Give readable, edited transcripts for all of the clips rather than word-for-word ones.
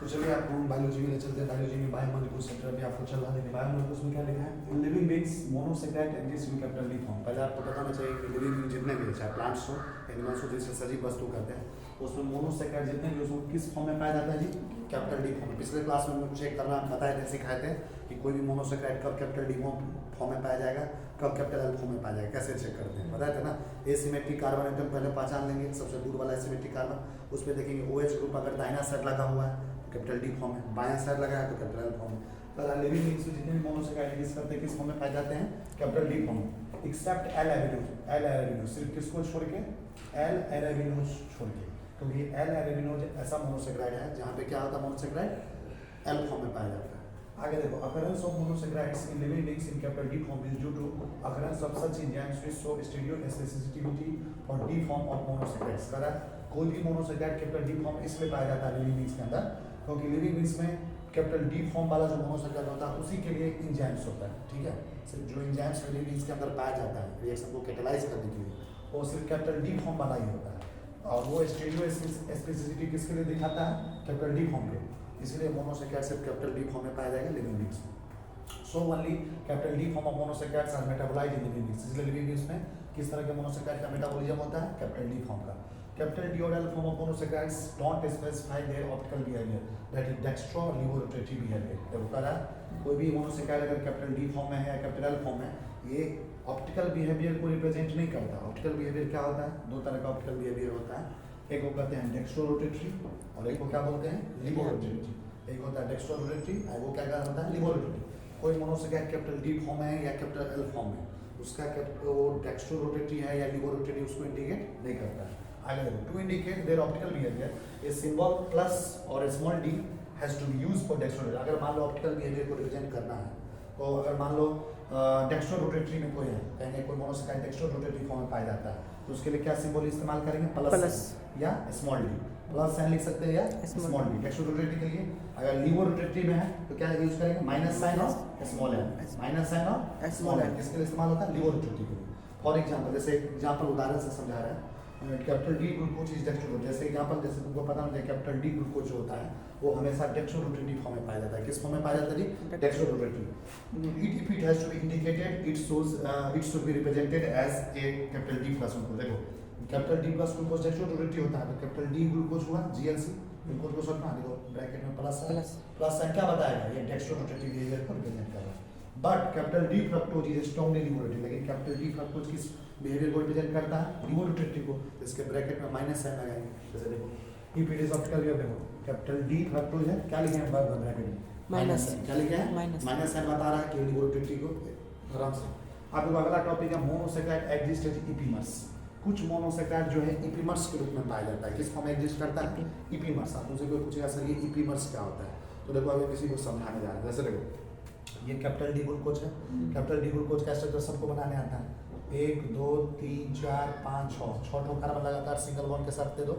तो चलिए आपको हम बायोलॉजी में ले चलते हैं। बायोलॉजी में बायोमोलिक्यूल्स चैप्टर अभी आपको चल रहा है। बायोमोलिक्यूल्स में क्या लिखा है? Living beings monosaccharide exist in capital D form. पहले आपको बताना चाहिए कि लिविंग बीइंग जितने भी चाहे प्लांट्स हो, एनिमल्स हो, जिससे सजीव वस्तु करते हैं, उसमें मोनोसेकेराइड जितने भी उसको किस फॉर्म में पाया जाता है जी? कैपिटल डी फॉर्म में। पिछले क्लास में मुझे चेक करना बताए थे, सिखाए थे कि कोई भी मोनोसेकेराइड कब कैपिटल डी फॉर्म में पाया जाएगा, कब कैपिटल एल फॉर्म में पाया जाएगा, कैसे चेक करते हैं बताए थे ना। एसिमेट्रिक कार्बन एटम पहले पहचान लेंगे, सबसे दूर वाला एसिमेट्रिक कार्बन, उस पर देखेंगे OH ग्रुप अगर दाहिना साइड लगा हुआ है कैपिटल डी फॉर्म में, बायां साइड लगा है तो कैपिटल एल फॉर्म में। पर लिविंग बीइंग्स जितने भी मोनोसेकेराइड एग्जिस्ट करते हैं किस फॉर्म में पाए जाते हैं? कैपिटल डी फॉर्म में, एक्सेप्ट एल एरेबिनोज, सिर्फ किसको छोड़ के? एल एरेबिनोज छोड़ के, क्योंकि एल एरेबिनोज ऐसा मोनोसेकेराइड है जहाँ पे क्या होता है? मोनोसेकेराइड एल फॉर्म में पाया जाता है। आगे देखो, occurrence of monosaccharides in living beings in capital D form is due to occurrence of such enzymes which show stereosensitivity for D form of monosaccharides। करा कोई भी मोनोसेकेराइड कैपिटल डी फॉर्म इसलिए पाया जाता है लिविंग बीइंग्स के अंदर, क्योंकि लिविंग बीइंग्स में कैपिटल डी फॉर्म वाला जो मोनोसेकेराइड होता है उसी के लिए एंजाइम्स होता है। ठीक है, सिर्फ जो एंजाइम्स लिविंग बीइंग्स के अंदर पाया जाता है रिएक्शन को कैटेलाइज करने के लिए, वो सिर्फ कैपिटल डी फॉर्म वाला ही होता है। और वो स्टेरियोस्पेसिसिटी किसके लिए दिखाता है? कैपिटल डी फॉर्म के। इसलिए मोनोसेकेराइड सिर्फ कैपिटल डी फॉर्म में पाया जाएगा लिविंग बीइंग्स में। So only capital D form of monosaccharides are metabolized in living beings. इसलिए लिविंग बीइंग्स में किस तरह के मोनोसेकेराइड का मेटाबॉलिज्म होता है? कैपिटल डी फॉर्म का। कैपिटल डी और L form of monosaccharides don't specify their optical behaviour, that is dextro laevorotatory behaviour. देखो कह रहा है कोई भी मोनोसेकेराइड अगर कैपिटल डी फॉर्म में है या कैपिटल एल फॉर्म में, ये ऑप्टिकल बिहेवियर को रिप्रेजेंट नहीं करता। ऑप्टिकल बिहेवियर क्या होता है? दो तरह का ऑप्टिकल बिहेवियर होता है, एक को कहते हैं डेक्स्ट्रो रोटेटरी और एक को क्या बोलते हैं? लिबोरोटरी। एक होता है डेक्स्ट्रो रोटेटरी और वो क्या होता है? लिबोरोटरी। कोई मोनोसेकेराइड कैपिटल डी फॉर्म है या कैपिटल एल फॉर्म में, उसका वो डेक्स्ट्रो रोटेटरी है या लिबोरोटरी उसको इंडिकेट नहीं करता है। आगे देखो, to indicate their optical behaviour a symbol plus और small D has to be used for dextrorotatory. अगर मान लो ऑप्टिकल बिहेवियर को रिप्रेजेंट करना है, तो अगर मान लो डेक्स्ट्रो रोटेटरी में कोई है, कहेंगे कोई मोनोसेकेराइड डेक्स्ट्रो रोटेटरी फॉर्म में पाया जाता है, तो उसके लिए क्या सिंबल इस्तेमाल करेंगे? प्लस या स्मॉल डी। प्लस साइन लिख सकते हैं या स्मॉल डी डेक्स्ट्रो रोटेटरी के लिए। अगर लिबो रोटेटरी में है तो क्या यूज करेंगे? माइनस साइन और स्मॉल एन, माइनस साइन और स्मॉल एन। किसके लिए इस्तेमाल होता है? लिबो रोटेटरी के लिए। फॉर एग्जांपल, जैसे एग्जांपल उदाहरण से समझा रहा है, capital D glucose is dextro. जैसे एग्जांपल, जैसे तुमको पता है कैपिटल डी ग्लूकोज जो होता है वो हमेशा डेक्स्ट्रो रोटेटरी फॉर्म में पाया जाता है। किस फॉर्म में पाया जाता है जी? Dextrorotatory. It has to be indicated, it should be represented as a capital D plus glucose. देखो capital D plus glucose dextrorotatory होता है, तो कैपिटल डी ग्लूकोज हुआ GLC ग्लूकोज को सोचना, देखो ब्रैकेट में प्लस साइन क्या बताएगा? ये डेक्स्ट्रो रोटेटरी बिहेवियर को रिप्रेजेंट कर रहा है। But capital D fructose is strongly laevorotatory. लेकिन कैपिटल डी फ्रक्टोज किस बिहेवियर को रिप्रेजेंट करता है? लिबोरोटरी को। तो इसके ब्रैकेट में माइनस साइन लगाएंगे। जैसे देखो if it is optical behaviour, देखो कैपिटल डी फ्रक्टोज है, क्या लिखे हैं ब्रैकेट में? Minus sign. क्या लिखे हैं? माइनस साइन बता रहा है कि लिबोरोटरी को। आराम से आप लोग अगला टॉपिक है मोनोसेकेराइड एग्जिस्ट एज इपीमर्स। कुछ मोनोसेकेराइड जो है इपीमर्स के रूप में पाया जाता है। किस फॉर्म में एग्जिस्ट करता है? इपीमर्स। आप मुझे कोई पूछेगा सर ये इपीमर्स क्या होता है, तो देखो अभी किसी को समझाने जा रहा है। जैसे देखो ये कैपिटल डी ग्लूकोज है, कैपिटल डी ग्लूकोज का स्ट्रक्चर सबको बनाने आता है। 1 2 3 4 5 6 ठो कार्बन लगातार सिंगल बॉन्ड के साथ दे दो।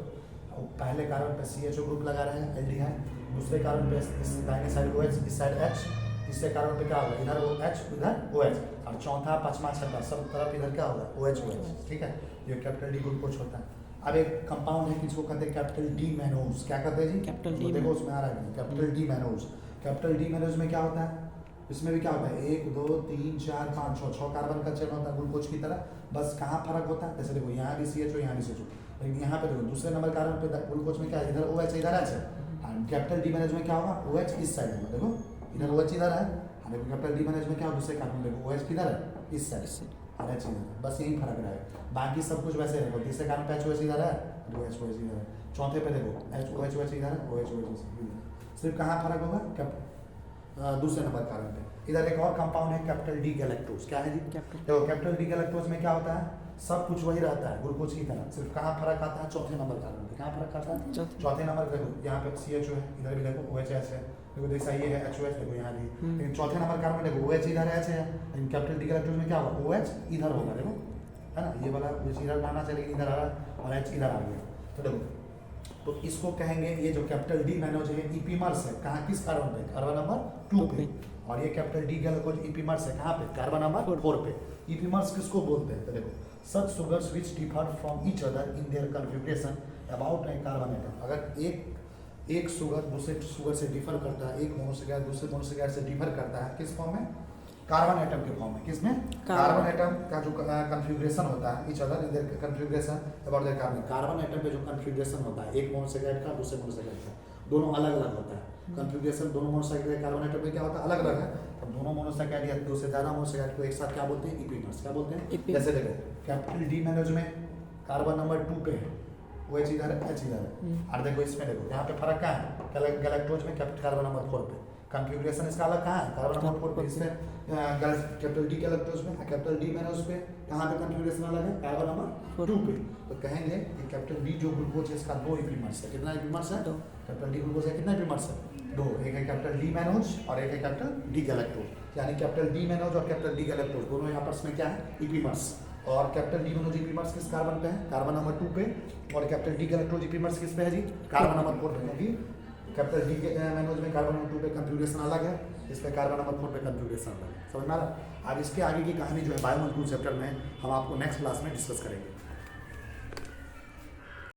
पहले कार्बन पे CHO ग्रुप लगा रहे हैं एल्डिहाइड, दूसरे कार्बन पे इस दाहिने साइड OH, इस साइड H, तीसरे कार्बन पे क्या होगा? इधर OH इधर OH, और चौथा पांचवा छठा सब तरफ इधर क्या होगा? OH। ठीक है, ये कैपिटल डी ग्लूकोज होता है। अब एक कंपाउंड है जिसको कहते हैं कैपिटल डी मैनोज। क्या कहते हैं जी? Capital D. देखो उसमें आ रहा है capital D mannose. Capital D mannose में क्या होता है? इसमें भी क्या होता है? 1 2 3 4 5 6 कार्बन का चेन होता है ग्लूकोज की तरह। बस कहाँ फर्क होता है? जैसे देखो यहाँ भी CHO यहाँ भी CHO, लेकिन यहाँ पे देखो दूसरे नंबर कार्बन पे ग्लूकोज में क्या है? इधर OH इधर H है। कैपिटल डी मैनोज में क्या होगा? OH इस साइड में, देखो इधर OH इधर है। देखो कैपिटल डी मैनोज में क्या होगा? दूसरे कार्बन देखो OH किधर है? इस साइड से, OH इधर। बस यही फर्क रहेगा, बाकी सब कुछ वैसे रहेगा। तीसरे कार्बन पे HOH इधर है, OH इधर है। चौथे पे देखो HOH इधर है, OH इधर। सिर्फ कहाँ फर्क होगा? दूसरे नंबर कार्बन पे। इधर एक और कंपाउंड है कैपिटल डी गैलेक्टोज। क्या है जी? देखो कैपिटल डी गैलेक्टोज में क्या होता है? सब कुछ वही रहता है ग्लूकोज की तरह, सिर्फ कहाँ फर्क आता है? चौथे नंबर कार्बन पे। कहाँ फर्क आता है? चौथे नंबर पे। देखो यहाँ पे CHO है, इधर भी देखो OHS है, देखो जैसा ये है HOH, देखो यहाँ भी। लेकिन चौथे नंबर कार्बन देखो OH इधर है, H है। लेकिन कैपिटल डी गैलेक्टोज में क्या होगा? OH इधर होगा, देखो है ना, ये वाला इधर लाना चाहिए लेकिन इधर आ रहा और H इधर आ गया। तो देखो, तो इसको कहेंगे ये जो कैपिटल डी मैनोज है इपीमर्स है। कहाँ? किस कार्बन पे? कार्बन नंबर 2 पे। और ये कैपिटल डी गैलेक्टोज इपीमर्स है कहाँ पे? कार्बन नंबर 4 पे। इपीमर्स किसको बोलते हैं? तो देखो such sugars which differ from each other in their configuration about a carbon atom। अगर एक एक शुगर दूसरे शुगर से डिफर करता है, एक मोनोसैकेराइड दूसरे मोनोसैकेराइड से डिफर करता है, किस फॉर्म में? कार्बन एटम के फॉर्म में। किसमें? कार्बन एटम का जो कन्फिग्रेशन होता है, each other in their configuration about their carbon. Carbon atom पे जो कन्फिग्रेशन होता है एक मोनोसैकेराइड का दूसरे मोनोसैकेराइड का, दोनों अलग अलग होता है। कन्फिग्रेशन दोनों मोनोसैकेराइड कार्बन एटम में क्या होता है? अलग अलग है। तब दोनों मोनोसैकेराइड या दो से ज़्यादा मोनोसैकेराइड को एक साथ क्या बोलते हैं? इपीमर्स। क्या बोलते हैं? जैसे देखो कैपिटल डी मैनोज में कार्बन नंबर 2 पे है, वो एच इधर है, एच इधर है। और देखो इसमें देखो यहाँ पे फर्क क्या है? गैलेक्टोज में कैपिटल कार्बन नंबर 4 पे कन्फिग्रेशन इसका अलग कहाँ है? कार्बन नंबर 4 पे। इसमें कैपिटल डी गैलेक्टोज में, कैपिटल डी मैनोज पे कहाँ पे कन्फिग्रेशन अलग है? कार्बन नंबर 2 पे। तो कहेंगे कि कैपिटल डी जो ग्लूकोज है इसका 2 इपीमर्स है। कितना इपीमर्स है? 2। कैपिटल डी ग्लूकोज है, कितना इपीमर्स है? 2। एक है कैपिटल डी मैनोज और एक है कैपिटल डी गैलेक्टोज। यानी कैपिटल डी मैनोज और कैपिटल डी गैलेक्टोज दोनों आपस में क्या है? इपीमर्स। और कैपिटल डी मैनोज इपीमर्स किस कार्बन पे है? कार्बन नंबर 2 पे। और कैपिटल डी गैलेक्टोज इपीमर्स किस पे है जी? कार्बन नंबर 4 पे। क्योंकि कैपिटल डी मैनोज में कार्बन नंबर 2 पे कन्फिग्रेशन अलग है, इस पे कार्बन नंबर 4 पे कन्फिग्रेशन अलग है। समझ में आ रहा? अब इसके आगे की कहानी जो है बायोमोलिक्यूल चैप्टर में हम आपको नेक्स्ट क्लास में डिस्कस करेंगे।